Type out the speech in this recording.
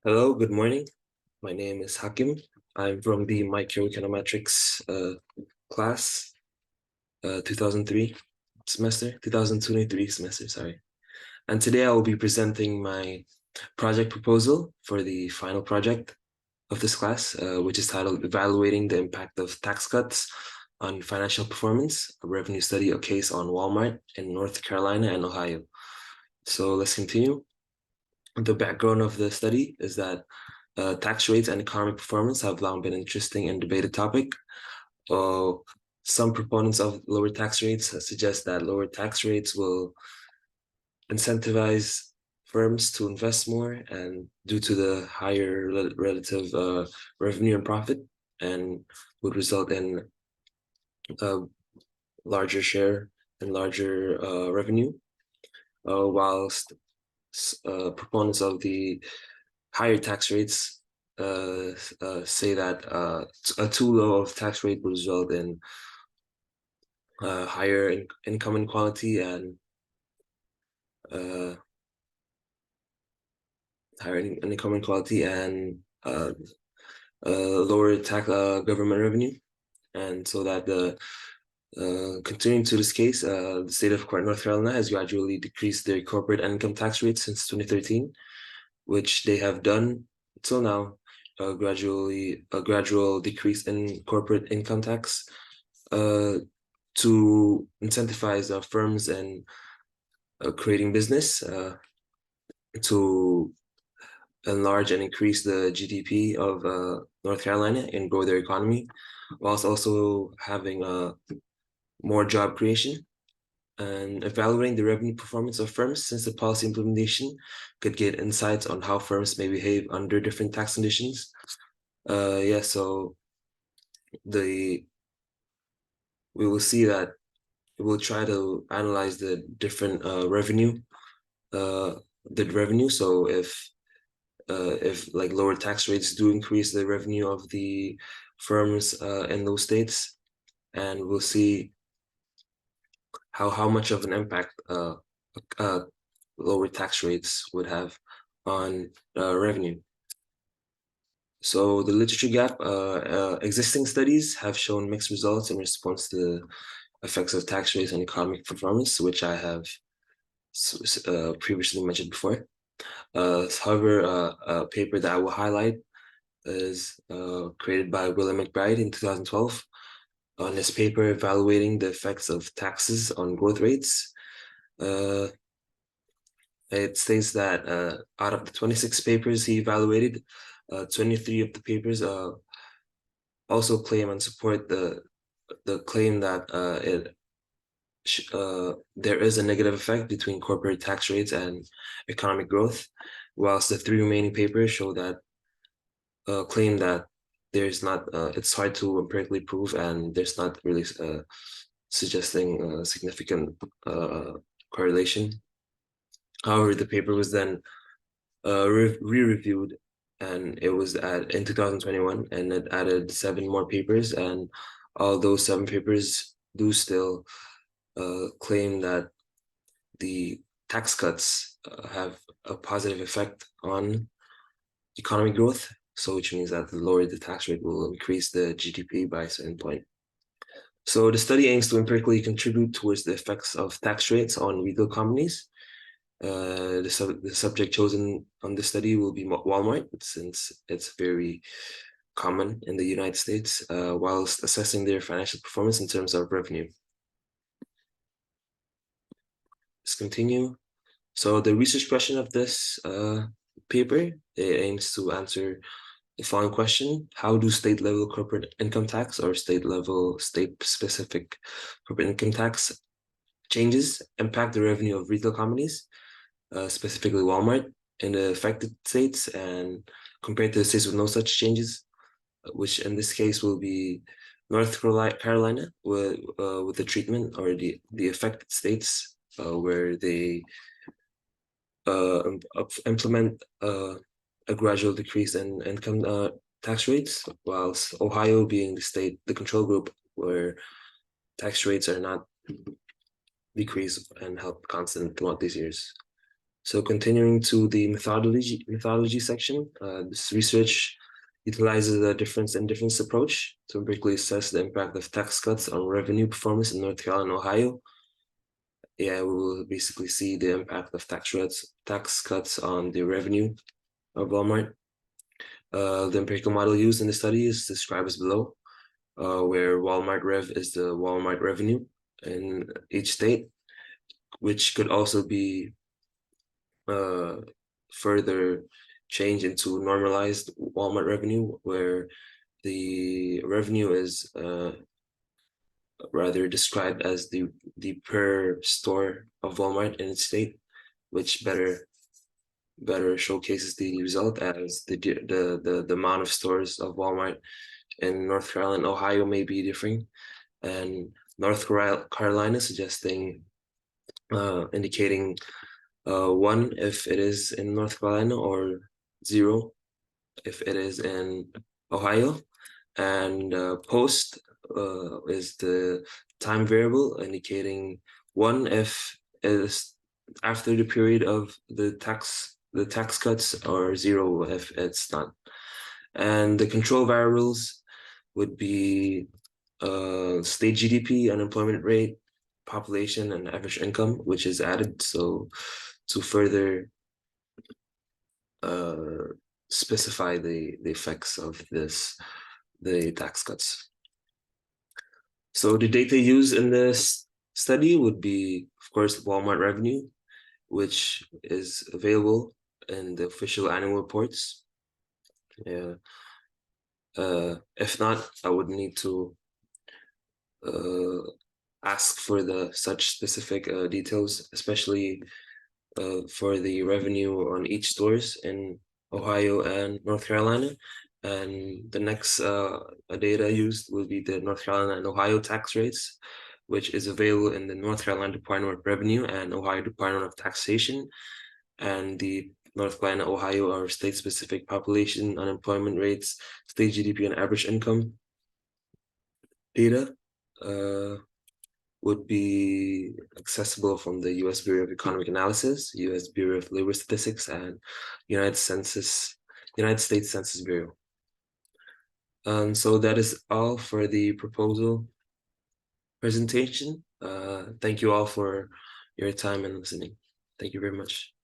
Hello, good morning. My name is Hakim. I'm from the Microeconometrics class, 2023 semester, sorry. And today I will be presenting my project proposal for the final project of this class, which is titled Evaluating the Impact of Tax Cuts on Financial Performance, a Revenue Study, a Case on Walmart in North Carolina and Ohio. So let's continue. The background of the study is that tax rates and economic performance have long been an interesting and debated topic. Some proponents of lower tax rates suggest that lower tax rates will incentivize firms to invest more, and due to the higher relative revenue and profit, and would result in a larger share and larger revenue, whilst proponents of the higher tax rates say that a too low of tax rate will result in higher income inequality and lower tax government revenue. And so that continuing to this case, the state of North Carolina has gradually decreased their corporate income tax rate since 2013, which they have done till now, a gradual decrease in corporate income tax to incentivize firms and creating business to enlarge and increase the GDP of North Carolina and grow their economy, whilst also having more job creation. And evaluating the revenue performance of firms since the policy implementation could get insights on how firms may behave under different tax conditions. So we will see that we'll try to analyze the different revenue. So if like lower tax rates do increase the revenue of the firms in those states, and we'll see how much of an impact lower tax rates would have on revenue. So the literature gap, existing studies have shown mixed results in response to the effects of tax rates on economic performance, which I have previously mentioned before. However, a paper that I will highlight is created by William McBride in 2012. On this paper evaluating the effects of taxes on growth rates, it states that out of the 26 papers he evaluated, 23 of the papers also claim and support the claim that there is a negative effect between corporate tax rates and economic growth, whilst the 3 remaining papers show that claim that there's not, it's hard to empirically prove, and there's not really suggesting a significant correlation. However, the paper was then re-reviewed, and it was in 2021, and it added 7 more papers, and all those 7 papers do still claim that the tax cuts have a positive effect on economic growth. So which means that the lower the tax rate will increase the GDP by a certain point. So the study aims to empirically contribute towards the effects of tax rates on retail companies. The subject chosen on the study will be Walmart, since it's very common in the United States, whilst assessing their financial performance in terms of revenue. Let's continue. So the research question of this paper, it aims to answer the following question: how do state-level corporate income tax or state-specific corporate income tax changes impact the revenue of retail companies, specifically Walmart, in the affected states, and compared to the states with no such changes, which in this case will be North Carolina with the treatment, or the affected states where they implement a gradual decrease in income tax rates, whilst Ohio being the control group, where tax rates are not decreased and held constant throughout these years. So continuing to the methodology section, this research utilizes a difference and difference approach to empirically assess the impact of tax cuts on revenue performance in North Carolina and Ohio. Yeah, we will basically see the impact of tax cuts on the revenue of Walmart. The empirical model used in the study is described as below, where Walmart Rev is the Walmart revenue in each state, which could also be further change into normalized Walmart revenue, where the revenue is rather described as the per store of Walmart in its state, which better showcases the result as the amount of stores of Walmart in North Carolina and Ohio may be differing, and North Carolina suggesting indicating 1 if it is in North Carolina, or 0 if it is in Ohio. And post is the time variable, indicating 1 if it is after the period of the tax cuts, or 0 if it's not. And the control variables would be state GDP, unemployment rate, population, and average income, which is added so to further specify the effects of the tax cuts. So the data used in this study would be, of course, Walmart revenue, which is available in the official annual reports. Yeah. If not, I would need to ask for such specific details, especially for the revenue on each stores in Ohio and North Carolina. And the next data used will be the North Carolina and Ohio tax rates, which is available in the North Carolina Department of Revenue and Ohio Department of Taxation. And the North Carolina, Ohio are state-specific population, unemployment rates, state GDP, and average income data. Would be accessible from the U.S. Bureau of Economic Analysis, U.S. Bureau of Labor Statistics, and United States Census Bureau. So that is all for the proposal presentation. Thank you all for your time and listening. Thank you very much.